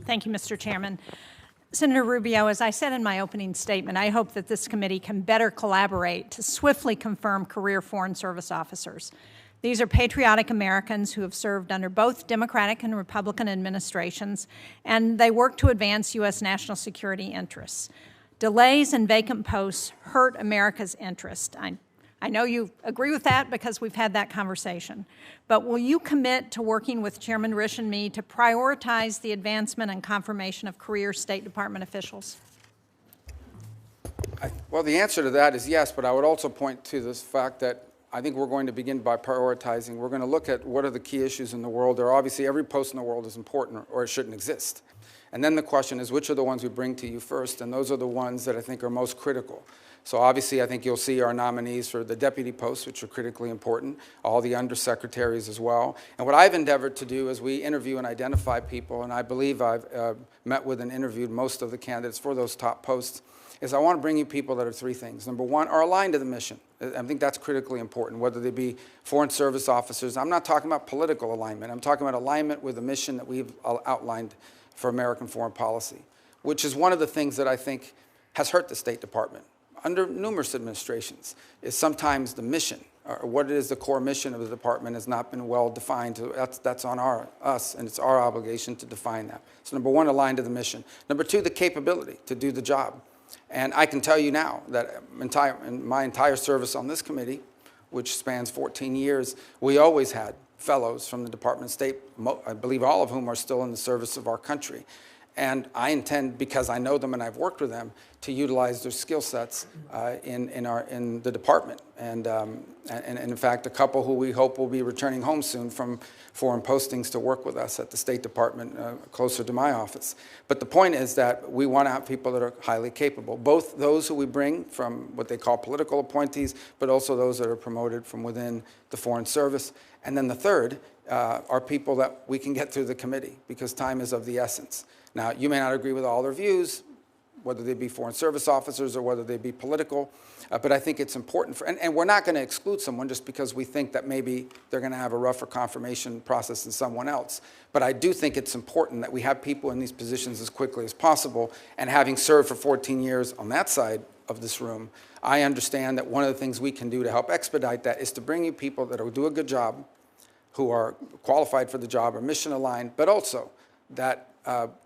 Thank you, Mr. Chairman. Senator Rubio, as I said in my opening statement, I hope that this committee can better collaborate to swiftly confirm career Foreign Service officers. These are patriotic Americans who have served under both Democratic and Republican administrations, and they work to advance U.S. national security interests. Delays and vacant posts hurt America's interest. I know you agree with that because we've had that conversation. But will you commit to working with Chairman Risch and me to prioritize the advancement and confirmation of career State Department officials? Well, the answer to that is yes, but I would also point to this fact that I think we're going to begin by prioritizing. We're going to look at what are the key issues in the world. There are obviously every post in the world is important or it shouldn't exist. And then the question is which are the ones we bring to you first, and those are the ones that I think are most critical. So obviously, I think you'll see our nominees for the deputy posts, which are critically important, all the undersecretaries as well. And what I've endeavored to do is we interview and identify people, and I believe I've met with and interviewed most of the candidates for those top posts, is I want to bring you people that are three things. Number one, are aligned to the mission. I think that's critically important, whether they be Foreign Service officers. I'm not talking about political alignment. I'm talking about alignment with the mission that we've outlined for American foreign policy, which is one of the things that I think has hurt the State Department under numerous administrations, is sometimes the mission, or what it is the core mission of the department has not been well defined. That's on us, and it's our obligation to define that. So number one, aligned to the mission. Number two, the capability to do the job. And I can tell you now that in my entire service on this committee, which spans 14 years, we always had fellows from the Department of State, I believe all of whom are still in the service of our country. And I intend, because I know them and I've worked with them, to utilize their skill sets in the department. And in fact, a couple who we hope will be returning home soon from foreign postings to work with us at the State Department closer to my office. But the point is that we want to have people that are highly capable, both those who we bring from what they call political appointees, but also those that are promoted from within the Foreign Service. And then the third are people that we can get through the committee, because time is of the essence. Now, you may not agree with all their views, whether they be Foreign Service officers or whether they be political, but I think it's important and we're not going to exclude someone just because we think that maybe they're going to have a rougher confirmation process than someone else. But I do think it's important that we have people in these positions as quickly as possible, and having served for 14 years on that side of this room, I understand that one of the things we can do to help expedite that is to bring you people that will do a good job, who are qualified for the job or mission aligned, but also that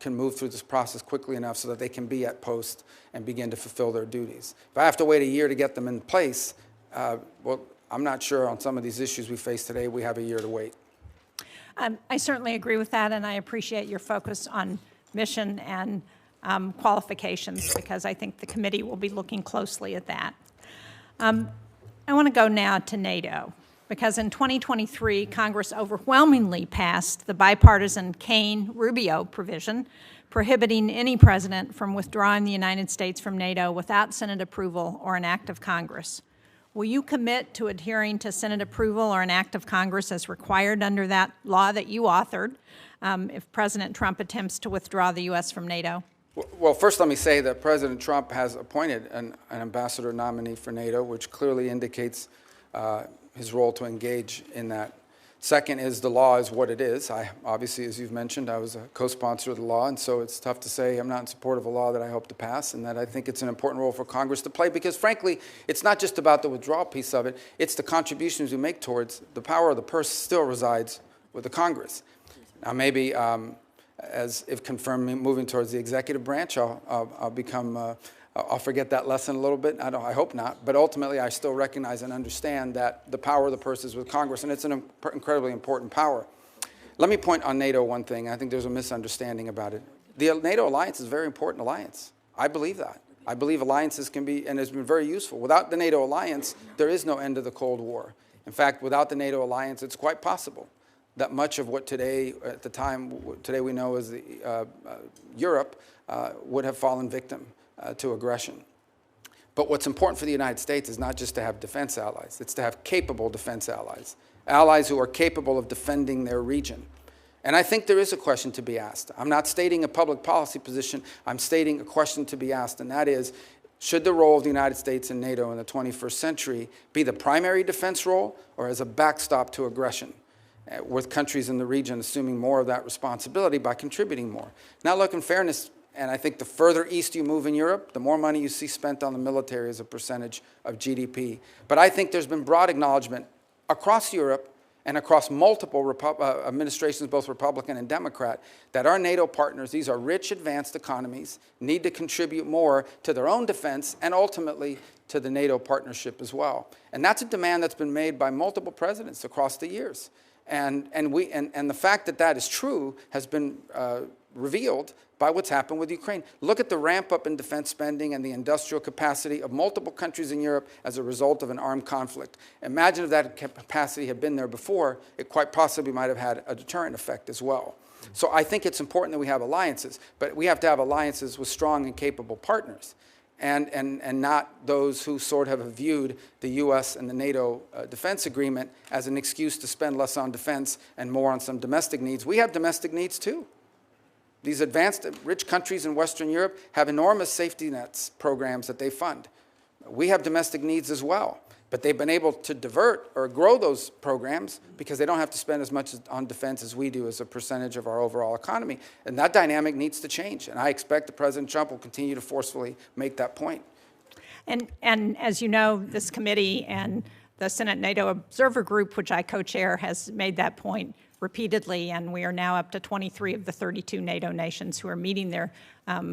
can move through this process quickly enough so that they can be at post and begin to fulfill their duties. If I have to wait a year to get them in place, well, I'm not sure on some of these issues we face today we have a year to wait. I certainly agree with that, and I appreciate your focus on mission and qualifications, because I think the committee will be looking closely at that. I want to go now to NATO, because in 2023, Congress overwhelmingly passed the bipartisan Kaine-Rubio provision prohibiting any president from withdrawing the United States from NATO without Senate approval or an act of Congress. Will you commit to adhering to Senate approval or an act of Congress as required under that law that you authored if President Trump attempts to withdraw the U.S. from NATO? Well, first let me say that President Trump has appointed an ambassador nominee for NATO, which clearly indicates his role to engage in that. Second is the law is what it is. Obviously, as you've mentioned, I was a co-sponsor of the law, and so it's tough to say I'm not in support of a law that I hope to pass, and that I think it's an important role for Congress to play, because frankly, it's not just about the withdrawal piece of it, it's the contributions we make towards the power of the purse still resides with the Congress. Now maybe, as if confirmed, moving towards the executive branch, I'll become I'll forget that lesson a little bit. I hope not. But ultimately, I still recognize and understand that the power of the purse is with Congress, and it's an incredibly important power. Let me point on NATO one thing. I think there's a misunderstanding about it. The NATO alliance is a very important alliance. I believe that. I believe alliances can be, and has been very useful. Without the NATO alliance, there is no end to the Cold War. In fact, without the NATO alliance, it's quite possible that much of what today, at the time, today we know as Europe, would have fallen victim to aggression. But what's important for the United States is not just to have defense allies, it's to have capable defense allies, allies who are capable of defending their region. And I think there is a question to be asked. I'm not stating a public policy position, I'm stating a question to be asked, and that is, should the role of the United States in NATO in the 21st century be the primary defense role or as a backstop to aggression? with countries in the region assuming more of that responsibility by contributing more. Now look, in fairness, and I think the further east you move in Europe, the more money you see spent on the military as a percentage of GDP. But I think there's been broad acknowledgement across Europe and across multiple administrations, both Republican and Democrat, that our NATO partners, these are rich, advanced economies, need to contribute more to their own defense and ultimately to the NATO partnership as well. And that's a demand that's been made by multiple presidents across the years. And the fact that that is true has been revealed by what's happened with Ukraine. Look at the ramp up in defense spending and the industrial capacity of multiple countries in Europe as a result of an armed conflict. Imagine if that capacity had been there before, it quite possibly might have had a deterrent effect as well. So I think it's important that we have alliances, but we have to have alliances with strong and capable partners. And not those who sort of have viewed the U.S. and the NATO defense agreement as an excuse to spend less on defense and more on some domestic needs. We have domestic needs too. These advanced, rich countries in Western Europe have enormous safety nets programs that they fund. We have domestic needs as well, but they've been able to divert or grow those programs because they don't have to spend as much on defense as we do as a percentage of our overall economy. And that dynamic needs to change. And I expect that President Trump will continue to forcefully make that point. And as you know, this committee and the Senate NATO Observer Group, which I co-chair, has made that point repeatedly, and we are now up to 23 of the 32 NATO nations who are meeting their 2%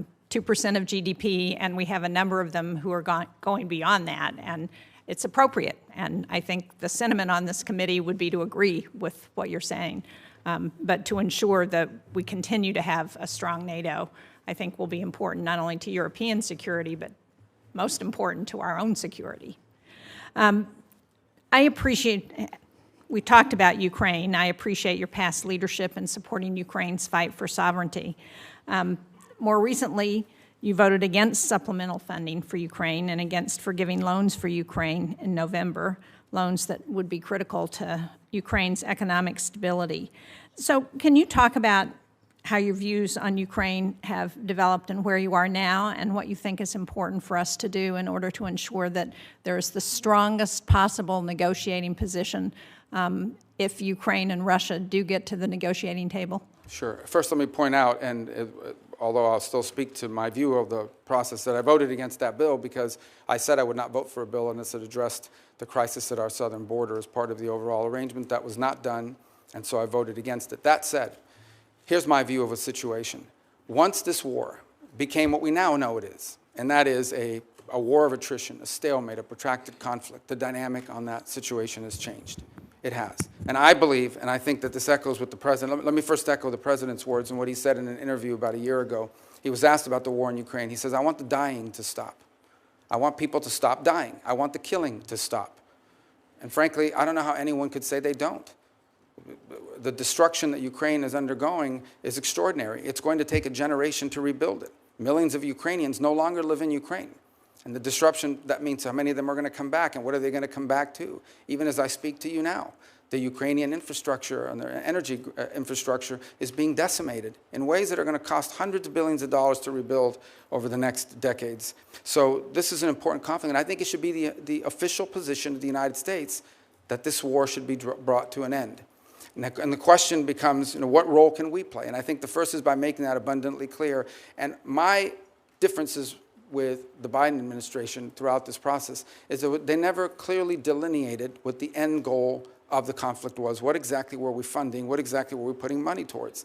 of GDP, and we have a number of them who are going beyond that, and it's appropriate. And I think the sentiment on this committee would be to agree with what you're saying, but to ensure that we continue to have a strong NATO, I think will be important not only to European security, but most important to our own security. I appreciate, we talked about Ukraine. I appreciate your past leadership in supporting Ukraine's fight for sovereignty. More recently, you voted against supplemental funding for Ukraine and against forgiving loans for Ukraine in November, loans that would be critical to Ukraine's economic stability. So can you talk about how your views on Ukraine have developed and where you are now, and what you think is important for us to do in order to ensure that there is the strongest possible negotiating position if Ukraine and Russia do get to the negotiating table? Sure. First, let me point out, although I'll still speak to my view of the process, that I voted against that bill because I said I would not vote for a bill unless it addressed the crisis at our southern border as part of the overall arrangement. That was not done, and so I voted against it. That said, here's my view of a situation. Once this war became what we now know it is, and that is a war of attrition, a stalemate, a protracted conflict, the dynamic on that situation has changed. It has. And I believe, and I think that this echoes with the president. Let me first echo the president's words and what he said in an interview about a year ago. He was asked about the war in Ukraine. He says, I want the dying to stop. I want people to stop dying. I want the killing to stop. And frankly, I don't know how anyone could say they don't. The destruction that Ukraine is undergoing is extraordinary. It's going to take a generation to rebuild it. Millions of Ukrainians no longer live in Ukraine. And the disruption, that means how many of them are going to come back, and what are they going to come back to? Even as I speak to you now, the Ukrainian infrastructure and their energy infrastructure is being decimated in ways that are going to cost hundreds of billions of dollars to rebuild over the next decades. So this is an important conflict, and I think it should be the official position of the United States that this war should be brought to an end. And the question becomes, what role can we play? And I think the first is by making that abundantly clear. And my differences with the Biden administration throughout this process is that they never clearly delineated what the end goal of the conflict was. What exactly were we funding? What exactly were we putting money towards?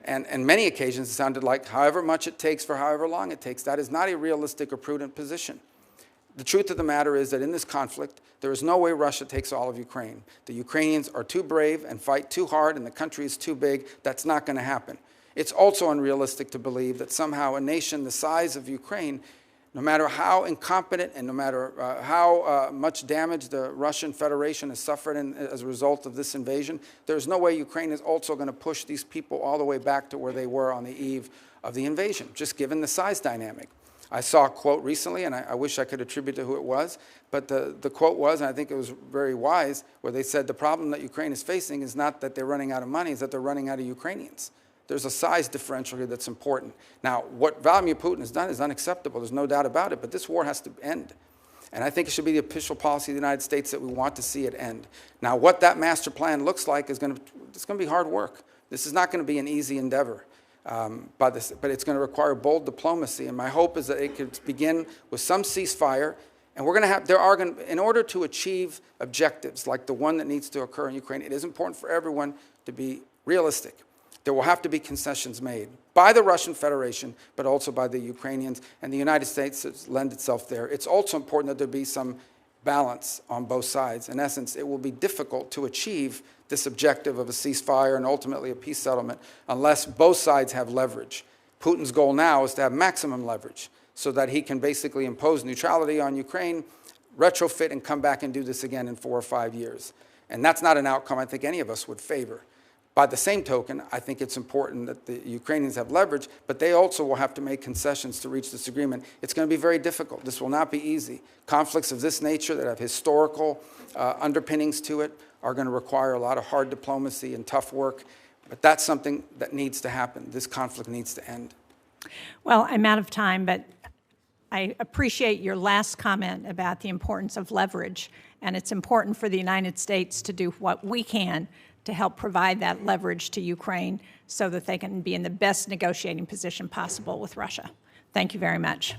And on many occasions, it sounded like however much it takes for however long it takes. That is not a realistic or prudent position. The truth of the matter is that in this conflict, there is no way Russia takes all of Ukraine. The Ukrainians are too brave and fight too hard, and the country is too big. That's not going to happen. It's also unrealistic to believe that somehow a nation the size of Ukraine, no matter how incompetent and no matter how much damage the Russian Federation has suffered as a result of this invasion, there's no way Ukraine is also going to push these people all the way back to where they were on the eve of the invasion, just given the size dynamic. I saw a quote recently, and I wish I could attribute to who it was, but the quote was, and I think it was very wise, where they said the problem that Ukraine is facing is not that they're running out of money, it's that they're running out of Ukrainians. There's a size differential here that's important. Now, what Vladimir Putin has done is unacceptable. There's no doubt about it, but this war has to end. And I think it should be the official policy of the United States that we want to see it end. Now, what that master plan looks like is it's going to be hard work. This is not going to be an easy endeavor, but it's going to require bold diplomacy. And my hope is that it could begin with some ceasefire. And we're going to have, in order to achieve objectives like the one that needs to occur in Ukraine, it is important for everyone to be realistic. There will have to be concessions made by the Russian Federation, but also by the Ukrainians, and the United States has lent itself there. It's also important that there be some balance on both sides. In essence, it will be difficult to achieve this objective of a ceasefire and ultimately a peace settlement unless both sides have leverage. Putin's goal now is to have maximum leverage so that he can basically impose neutrality on Ukraine, retrofit, and come back and do this again in 4 or 5 years. And that's not an outcome I think any of us would favor. By the same token, I think it's important that the Ukrainians have leverage, but they also will have to make concessions to reach this agreement. It's going to be very difficult. This will not be easy. Conflicts of this nature that have historical underpinnings to it are going to require a lot of hard diplomacy and tough work, but that's something that needs to happen. This conflict needs to end. Well, I'm out of time, but I appreciate your last comment about the importance of leverage, and it's important for the United States to do what we can to help provide that leverage to Ukraine so that they can be in the best negotiating position possible with Russia. Thank you very much.